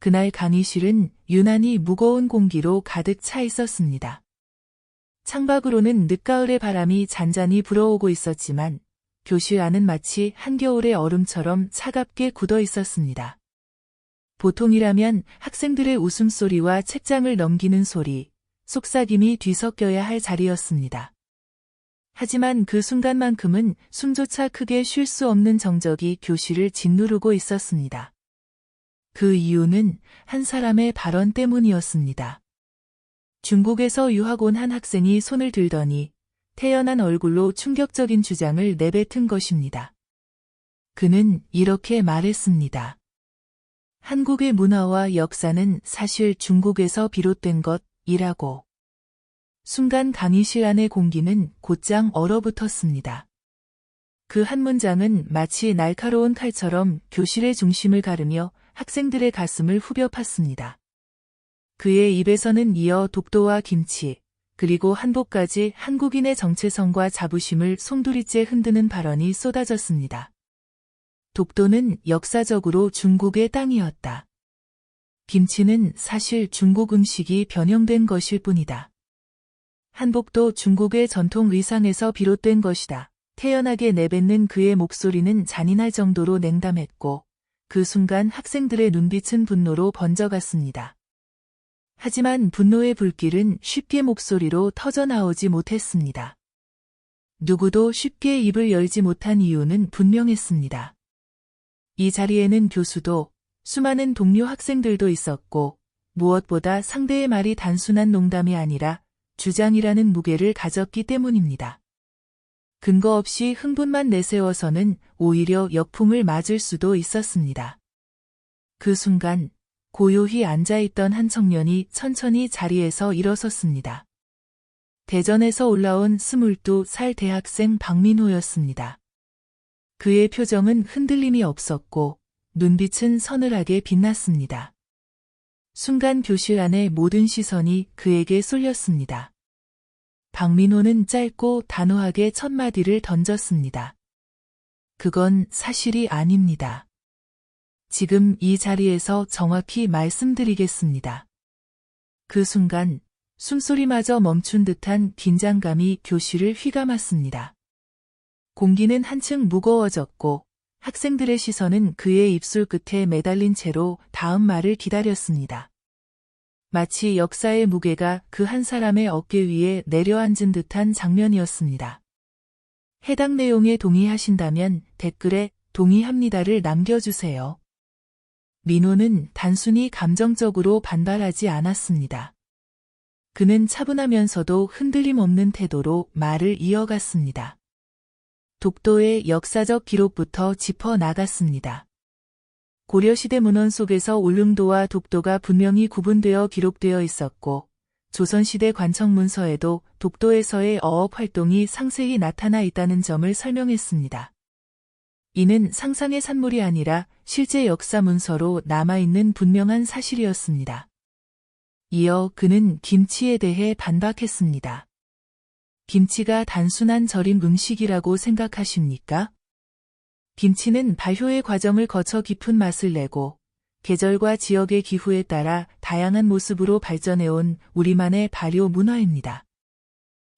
그날 강의실은 유난히 무거운 공기로 가득 차 있었습니다. 창밖으로는 늦가을의 바람이 잔잔히 불어오고 있었지만 교실 안은 마치 한겨울의 얼음처럼 차갑게 굳어 있었습니다. 보통이라면 학생들의 웃음소리와 책장을 넘기는 소리, 속삭임이 뒤섞여야 할 자리였습니다. 하지만 그 순간만큼은 숨조차 크게 쉴 수 없는 정적이 교실을 짓누르고 있었습니다. 그 이유는 한 사람의 발언 때문이었습니다. 중국에서 유학 온 한 학생이 손을 들더니 태연한 얼굴로 충격적인 주장을 내뱉은 것입니다. 그는 이렇게 말했습니다. 한국의 문화와 역사는 사실 중국에서 비롯된 것이라고. 순간 강의실 안의 공기는 곧장 얼어붙었습니다. 그 한 문장은 마치 날카로운 칼처럼 교실의 중심을 가르며 학생들의 가슴을 후벼 팠습니다. 그의 입에서는 이어 독도와 김치, 그리고 한복까지 한국인의 정체성과 자부심을 송두리째 흔드는 발언이 쏟아졌습니다. 독도는 역사적으로 중국의 땅이었다. 김치는 사실 중국 음식이 변형된 것일 뿐이다. 한복도 중국의 전통 의상에서 비롯된 것이다. 태연하게 내뱉는 그의 목소리는 잔인할 정도로 냉담했고 그 순간 학생들의 눈빛은 분노로 번져갔습니다. 하지만 분노의 불길은 쉽게 목소리로 터져나오지 못했습니다. 누구도 쉽게 입을 열지 못한 이유는 분명했습니다. 이 자리에는 교수도 수많은 동료 학생들도 있었고 무엇보다 상대의 말이 단순한 농담이 아니라 주장이라는 무게를 가졌기 때문입니다. 근거 없이 흥분만 내세워서는 오히려 역풍을 맞을 수도 있었습니다. 그 순간 고요히 앉아있던 한 청년이 천천히 자리에서 일어섰습니다. 대전에서 올라온 22살 대학생 박민호였습니다. 그의 표정은 흔들림이 없었고 눈빛은 서늘하게 빛났습니다. 순간 교실 안의 모든 시선이 그에게 쏠렸습니다. 박민호는 짧고 단호하게 첫 마디를 던졌습니다. 그건 사실이 아닙니다. 지금 이 자리에서 정확히 말씀드리겠습니다. 그 순간 숨소리마저 멈춘 듯한 긴장감이 교실을 휘감았습니다. 공기는 한층 무거워졌고 학생들의 시선은 그의 입술 끝에 매달린 채로 다음 말을 기다렸습니다. 마치 역사의 무게가 그 한 사람의 어깨 위에 내려앉은 듯한 장면이었습니다. 해당 내용에 동의하신다면 댓글에 동의합니다를 남겨주세요. 민호는 단순히 감정적으로 반발하지 않았습니다. 그는 차분하면서도 흔들림 없는 태도로 말을 이어갔습니다. 독도의 역사적 기록부터 짚어나갔습니다. 고려시대 문헌 속에서 울릉도와 독도가 분명히 구분되어 기록되어 있었고 조선시대 관청문서에도 독도에서의 어업 활동이 상세히 나타나 있다는 점을 설명했습니다. 이는 상상의 산물이 아니라 실제 역사 문서로 남아있는 분명한 사실이었습니다. 이어 그는 김치에 대해 반박했습니다. 김치가 단순한 절임 음식이라고 생각하십니까? 김치는 발효의 과정을 거쳐 깊은 맛을 내고 계절과 지역의 기후에 따라 다양한 모습으로 발전해온 우리만의 발효 문화입니다.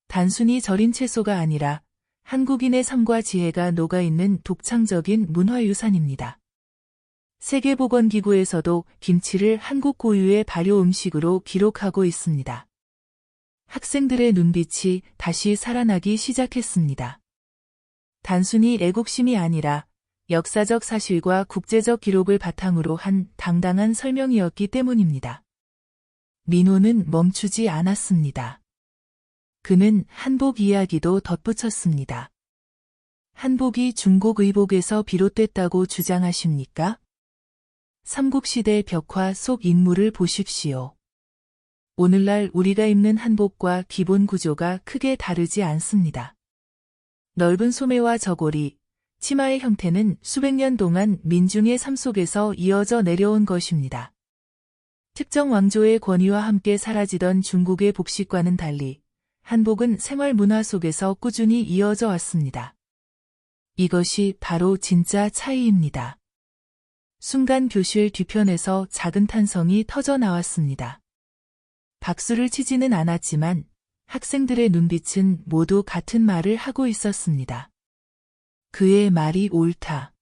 단순히 절인 채소가 아니라 한국인의 삶과 지혜가 녹아있는 독창적인 문화유산입니다. 세계보건기구에서도 김치를 한국 고유의 발효 음식으로 기록하고 있습니다. 학생들의 눈빛이 다시 살아나기 시작했습니다. 단순히 애국심이 아니라 역사적 사실과 국제적 기록을 바탕으로 한 당당한 설명이었기 때문입니다. 민호는 멈추지 않았습니다. 그는 한복 이야기도 덧붙였습니다. 한복이 중국 의복에서 비롯됐다고 주장하십니까? 삼국시대 벽화 속 인물을 보십시오. 오늘날 우리가 입는 한복과 기본 구조가 크게 다르지 않습니다. 넓은 소매와 저고리, 치마의 형태는 수백 년 동안 민중의 삶 속에서 이어져 내려온 것입니다. 특정 왕조의 권위와 함께 사라지던 중국의 복식과는 달리 한복은 생활 문화 속에서 꾸준히 이어져 왔습니다. 이것이 바로 진짜 차이입니다. 순간 교실 뒤편에서 작은 탄성이 터져 나왔습니다. 박수를 치지는 않았지만 학생들의 눈빛은 모두 같은 말을 하고 있었습니다. 그의 말이 옳다.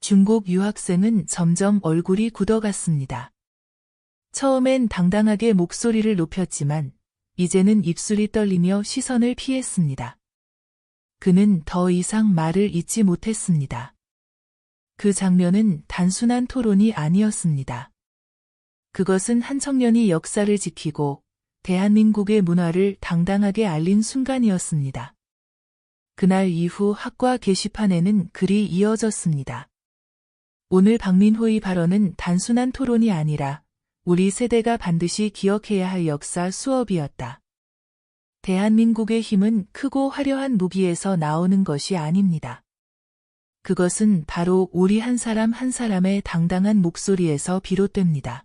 중국 유학생은 점점 얼굴이 굳어갔습니다. 처음엔 당당하게 목소리를 높였지만 이제는 입술이 떨리며 시선을 피했습니다. 그는 더 이상 말을 잇지 못했습니다. 그 장면은 단순한 토론이 아니었습니다. 그것은 한 청년이 역사를 지키고 대한민국의 문화를 당당하게 알린 순간이었습니다. 그날 이후 학과 게시판에는 글이 이어졌습니다. 오늘 박민호의 발언은 단순한 토론이 아니라 우리 세대가 반드시 기억해야 할 역사 수업이었다. 대한민국의 힘은 크고 화려한 무기에서 나오는 것이 아닙니다. 그것은 바로 우리 한 사람 한 사람의 당당한 목소리에서 비롯됩니다.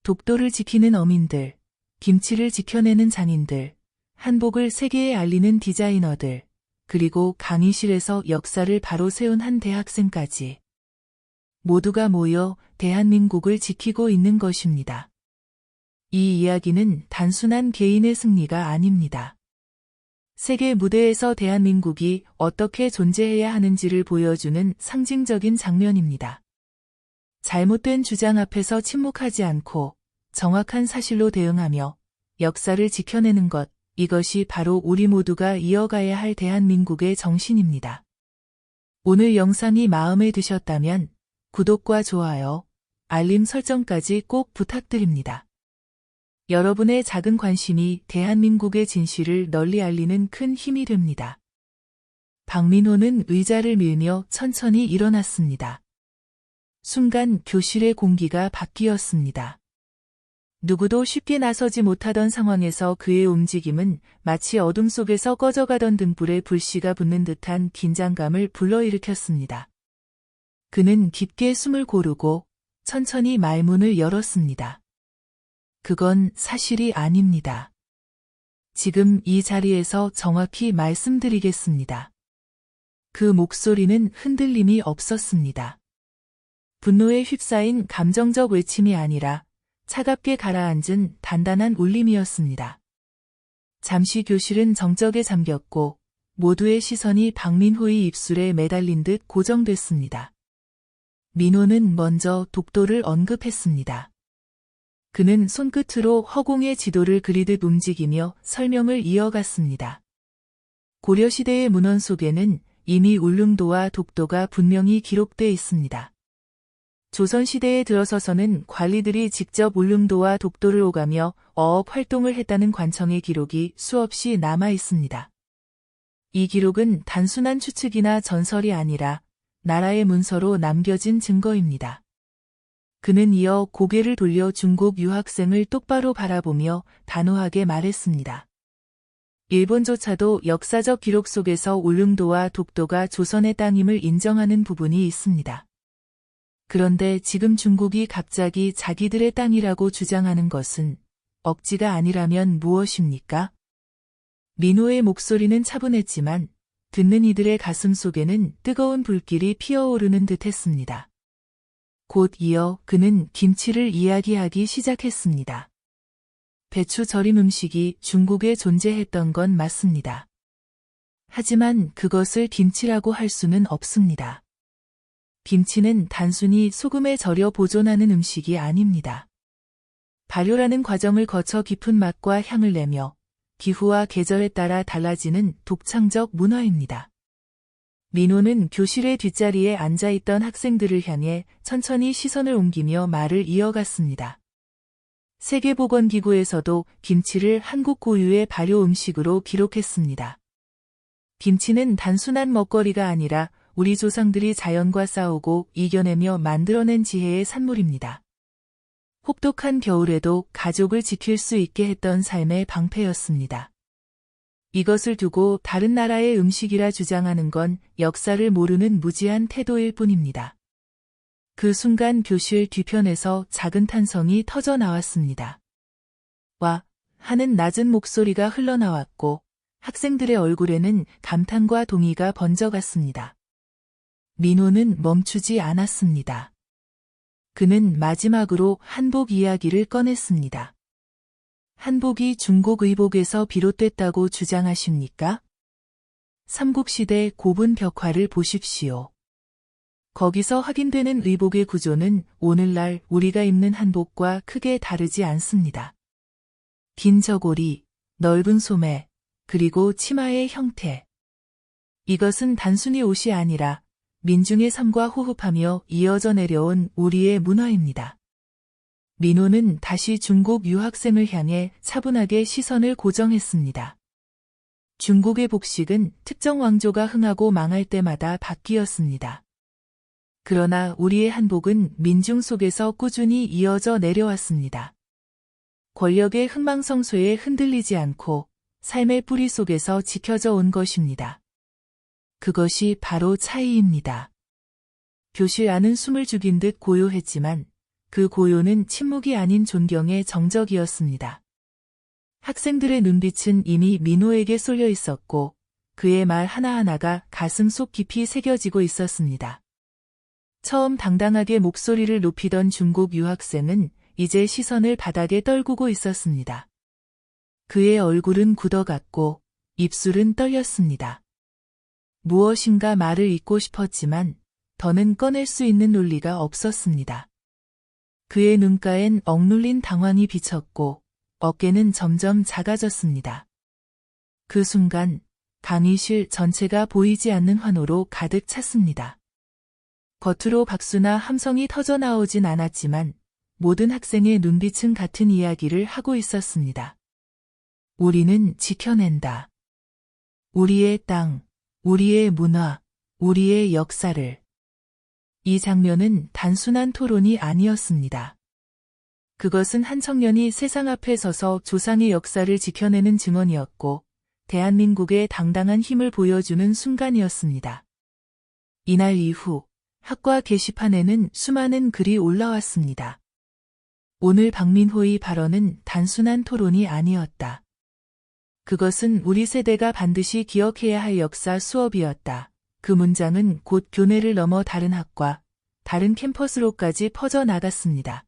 독도를 지키는 어민들, 김치를 지켜내는 장인들, 한복을 세계에 알리는 디자이너들, 그리고 강의실에서 역사를 바로 세운 한 대학생까지 모두가 모여 대한민국을 지키고 있는 것입니다. 이 이야기는 단순한 개인의 승리가 아닙니다. 세계 무대에서 대한민국이 어떻게 존재해야 하는지를 보여주는 상징적인 장면입니다. 잘못된 주장 앞에서 침묵하지 않고 정확한 사실로 대응하며 역사를 지켜내는 것, 이것이 바로 우리 모두가 이어가야 할 대한민국의 정신입니다. 오늘 영상이 마음에 드셨다면 구독과 좋아요, 알림 설정까지 꼭 부탁드립니다. 여러분의 작은 관심이 대한민국의 진실을 널리 알리는 큰 힘이 됩니다. 박민호는 의자를 밀며 천천히 일어났습니다. 순간 교실의 공기가 바뀌었습니다. 누구도 쉽게 나서지 못하던 상황에서 그의 움직임은 마치 어둠 속에서 꺼져가던 등불에 불씨가 붙는 듯한 긴장감을 불러일으켰습니다. 그는 깊게 숨을 고르고 천천히 말문을 열었습니다. 그건 사실이 아닙니다. 지금 이 자리에서 정확히 말씀드리겠습니다. 그 목소리는 흔들림이 없었습니다. 분노에 휩싸인 감정적 외침이 아니라 차갑게 가라앉은 단단한 울림이었습니다. 잠시 교실은 정적에 잠겼고 모두의 시선이 박민호의 입술에 매달린 듯 고정됐습니다. 민호는 먼저 독도를 언급했습니다. 그는 손끝으로 허공의 지도를 그리듯 움직이며 설명을 이어갔습니다. 고려시대의 문헌 속에는 이미 울릉도와 독도가 분명히 기록돼 있습니다. 조선시대에 들어서서는 관리들이 직접 울릉도와 독도를 오가며 어업 활동을 했다는 관청의 기록이 수없이 남아 있습니다. 이 기록은 단순한 추측이나 전설이 아니라 나라의 문서로 남겨진 증거입니다. 그는 이어 고개를 돌려 중국 유학생을 똑바로 바라보며 단호하게 말했습니다. 일본조차도 역사적 기록 속에서 울릉도와 독도가 조선의 땅임을 인정하는 부분이 있습니다. 그런데 지금 중국이 갑자기 자기들의 땅이라고 주장하는 것은 억지가 아니라면 무엇입니까? 민호의 목소리는 차분했지만 듣는 이들의 가슴 속에는 뜨거운 불길이 피어오르는 듯했습니다. 곧 이어 그는 김치를 이야기하기 시작했습니다. 배추 절임 음식이 중국에 존재했던 건 맞습니다. 하지만 그것을 김치라고 할 수는 없습니다. 김치는 단순히 소금에 절여 보존하는 음식이 아닙니다. 발효라는 과정을 거쳐 깊은 맛과 향을 내며 기후와 계절에 따라 달라지는 독창적 문화입니다. 민호는 교실의 뒷자리에 앉아있던 학생들을 향해 천천히 시선을 옮기며 말을 이어갔습니다. 세계보건기구에서도 김치를 한국 고유의 발효 음식으로 기록했습니다. 김치는 단순한 먹거리가 아니라 우리 조상들이 자연과 싸우고 이겨내며 만들어낸 지혜의 산물입니다. 혹독한 겨울에도 가족을 지킬 수 있게 했던 삶의 방패였습니다. 이것을 두고 다른 나라의 음식이라 주장하는 건 역사를 모르는 무지한 태도일 뿐입니다. 그 순간 교실 뒤편에서 작은 탄성이 터져 나왔습니다. 와! 하는 낮은 목소리가 흘러나왔고 학생들의 얼굴에는 감탄과 동의가 번져갔습니다. 민호는 멈추지 않았습니다. 그는 마지막으로 한복 이야기를 꺼냈습니다. 한복이 중국 의복에서 비롯됐다고 주장하십니까? 삼국시대 고분 벽화를 보십시오. 거기서 확인되는 의복의 구조는 오늘날 우리가 입는 한복과 크게 다르지 않습니다. 긴 저고리, 넓은 소매, 그리고 치마의 형태. 이것은 단순히 옷이 아니라 민중의 삶과 호흡하며 이어져 내려온 우리의 문화입니다. 민호는 다시 중국 유학생을 향해 차분하게 시선을 고정했습니다. 중국의 복식은 특정 왕조가 흥하고 망할 때마다 바뀌었습니다. 그러나 우리의 한복은 민중 속에서 꾸준히 이어져 내려왔습니다. 권력의 흥망성쇠에 흔들리지 않고 삶의 뿌리 속에서 지켜져 온 것입니다. 그것이 바로 차이입니다. 교실 안은 숨을 죽인 듯 고요했지만 그 고요는 침묵이 아닌 존경의 정적이었습니다. 학생들의 눈빛은 이미 민호에게 쏠려 있었고 그의 말 하나하나가 가슴 속 깊이 새겨지고 있었습니다. 처음 당당하게 목소리를 높이던 중국 유학생은 이제 시선을 바닥에 떨구고 있었습니다. 그의 얼굴은 굳어갔고 입술은 떨렸습니다. 무엇인가 말을 잇고 싶었지만 더는 꺼낼 수 있는 논리가 없었습니다. 그의 눈가엔 억눌린 당황이 비쳤고 어깨는 점점 작아졌습니다. 그 순간 강의실 전체가 보이지 않는 환호로 가득 찼습니다. 겉으로 박수나 함성이 터져나오진 않았지만 모든 학생의 눈빛은 같은 이야기를 하고 있었습니다. 우리는 지켜낸다. 우리의 땅, 우리의 문화, 우리의 역사를. 이 장면은 단순한 토론이 아니었습니다. 그것은 한 청년이 세상 앞에 서서 조상의 역사를 지켜내는 증언이었고 대한민국의 당당한 힘을 보여주는 순간이었습니다. 이날 이후 학과 게시판에는 수많은 글이 올라왔습니다. 오늘 박민호의 발언은 단순한 토론이 아니었다. 그것은 우리 세대가 반드시 기억해야 할 역사 수업이었다. 그 문장은 곧 교내를 넘어 다른 학과, 다른 캠퍼스로까지 퍼져나갔습니다.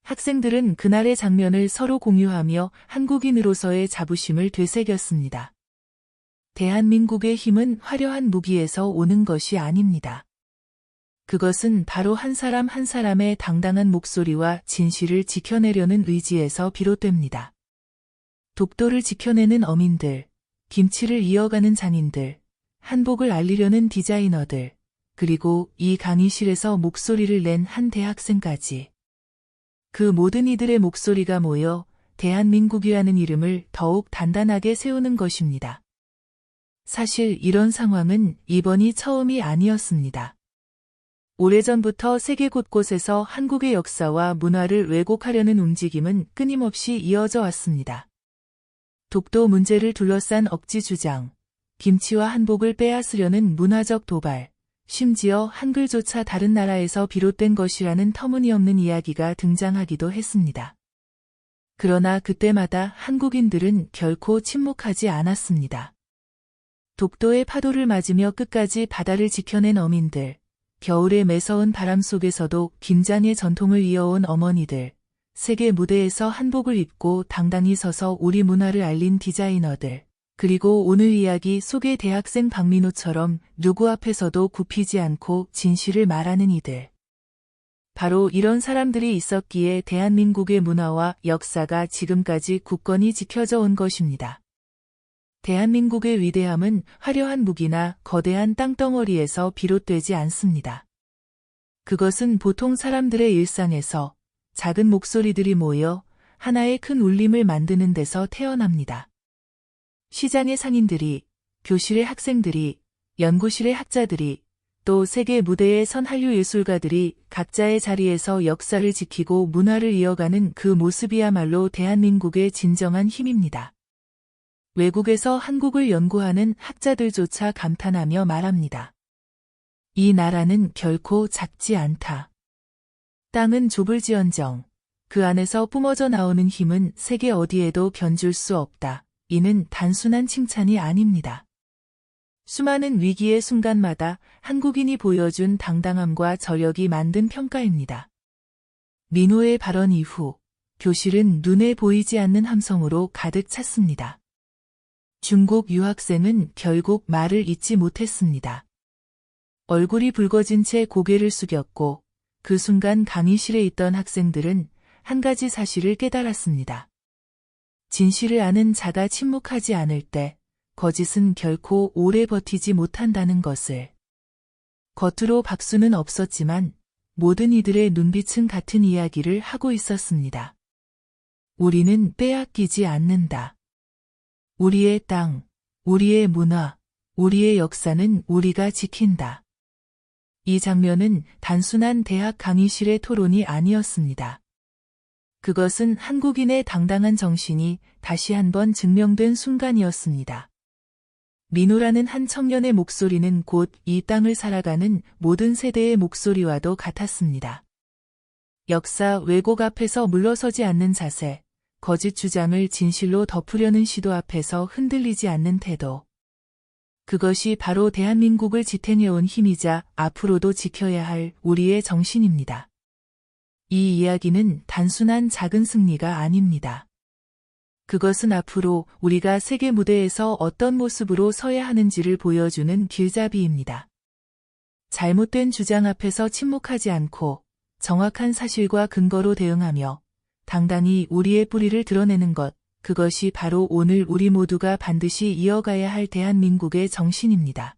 학생들은 그날의 장면을 서로 공유하며 한국인으로서의 자부심을 되새겼습니다. 대한민국의 힘은 화려한 무기에서 오는 것이 아닙니다. 그것은 바로 한 사람 한 사람의 당당한 목소리와 진실을 지켜내려는 의지에서 비롯됩니다. 독도를 지켜내는 어민들, 김치를 이어가는 장인들, 한복을 알리려는 디자이너들, 그리고 이 강의실에서 목소리를 낸 한 대학생까지. 그 모든 이들의 목소리가 모여 대한민국이라는 이름을 더욱 단단하게 세우는 것입니다. 사실 이런 상황은 이번이 처음이 아니었습니다. 오래전부터 세계 곳곳에서 한국의 역사와 문화를 왜곡하려는 움직임은 끊임없이 이어져 왔습니다. 독도 문제를 둘러싼 억지 주장, 김치와 한복을 빼앗으려는 문화적 도발, 심지어 한글조차 다른 나라에서 비롯된 것이라는 터무니없는 이야기가 등장하기도 했습니다. 그러나 그때마다 한국인들은 결코 침묵하지 않았습니다. 독도의 파도를 맞으며 끝까지 바다를 지켜낸 어민들, 겨울의 매서운 바람 속에서도 김장의 전통을 이어온 어머니들, 세계 무대에서 한복을 입고 당당히 서서 우리 문화를 알린 디자이너들, 그리고 오늘 이야기 속의 대학생 박민호처럼 누구 앞에서도 굽히지 않고 진실을 말하는 이들. 바로 이런 사람들이 있었기에 대한민국의 문화와 역사가 지금까지 굳건히 지켜져 온 것입니다. 대한민국의 위대함은 화려한 무기나 거대한 땅덩어리에서 비롯되지 않습니다. 그것은 보통 사람들의 일상에서 작은 목소리들이 모여 하나의 큰 울림을 만드는 데서 태어납니다. 시장의 상인들이, 교실의 학생들이, 연구실의 학자들이, 또 세계 무대에 선 한류 예술가들이 각자의 자리에서 역사를 지키고 문화를 이어가는 그 모습이야말로 대한민국의 진정한 힘입니다. 외국에서 한국을 연구하는 학자들조차 감탄하며 말합니다. 이 나라는 결코 작지 않다. 땅은 좁을지언정 그 안에서 뿜어져 나오는 힘은 세계 어디에도 견줄 수 없다. 이는 단순한 칭찬이 아닙니다. 수많은 위기의 순간마다 한국인이 보여준 당당함과 저력이 만든 평가입니다. 민호의 발언 이후 교실은 눈에 보이지 않는 함성으로 가득 찼습니다. 중국 유학생은 결국 말을 잇지 못했습니다. 얼굴이 붉어진 채 고개를 숙였고 그 순간 강의실에 있던 학생들은 한 가지 사실을 깨달았습니다. 진실을 아는 자가 침묵하지 않을 때 거짓은 결코 오래 버티지 못한다는 것을. 겉으로 박수는 없었지만 모든 이들의 눈빛은 같은 이야기를 하고 있었습니다. 우리는 빼앗기지 않는다. 우리의 땅, 우리의 문화, 우리의 역사는 우리가 지킨다. 이 장면은 단순한 대학 강의실의 토론이 아니었습니다. 그것은 한국인의 당당한 정신이 다시 한번 증명된 순간이었습니다. 민호라는 한 청년의 목소리는 곧 이 땅을 살아가는 모든 세대의 목소리와도 같았습니다. 역사 왜곡 앞에서 물러서지 않는 자세, 거짓 주장을 진실로 덮으려는 시도 앞에서 흔들리지 않는 태도. 그것이 바로 대한민국을 지탱해온 힘이자 앞으로도 지켜야 할 우리의 정신입니다. 이 이야기는 단순한 작은 승리가 아닙니다. 그것은 앞으로 우리가 세계 무대에서 어떤 모습으로 서야 하는지를 보여주는 길잡이입니다. 잘못된 주장 앞에서 침묵하지 않고 정확한 사실과 근거로 대응하며 당당히 우리의 뿌리를 드러내는 것, 그것이 바로 오늘 우리 모두가 반드시 이어가야 할 대한민국의 정신입니다.